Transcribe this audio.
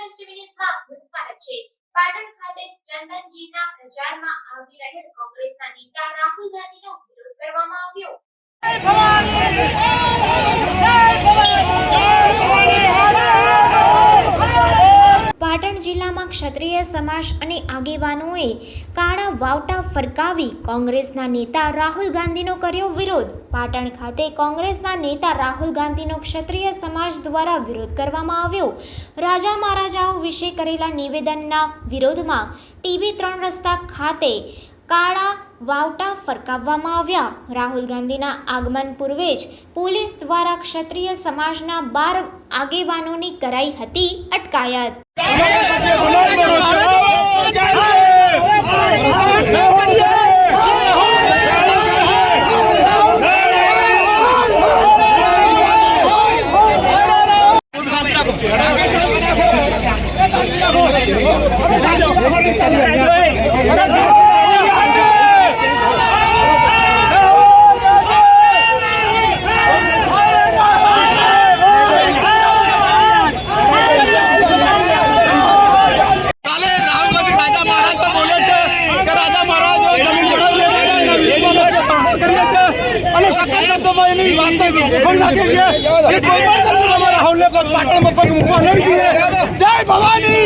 ન્યૂઝમાં આપનું સ્વાગત છે। પાટણ ખાતે ચંદનજીના પ્રચારમાં આવી રહેલ કોંગ્રેસના નેતા રાહુલ ગાંધીનો વિરોધ કરવામાં આવ્યો। પાટણ જિલ્લામાં ક્ષત્રિય સમાજ અને આગેવાનોએ કાળા વાવટા ફરકાવી કોંગ્રેસના નેતા રાહુલ ગાંધીનો કર્યો વિરોધ। પાટણ ખાતે કોંગ્રેસના નેતા રાહુલ ગાંધીનો ક્ષત્રિય સમાજ દ્વારા વિરોધ કરવામાં આવ્યો। રાજા મહારાજાઓ વિશે કરેલા નિવેદનના વિરોધમાં ટીબી 3 રસ્તા ખાતે કાળા વાવટા ફરકાવવામાં આવ્યા। રાહુલ ગાંધીના આગમન પૂર્વે જ પોલીસ દ્વારા ક્ષત્રિય સમાજના 12 આગેવાનોની કરાઈ હતી અટકાયત। जय भवानी।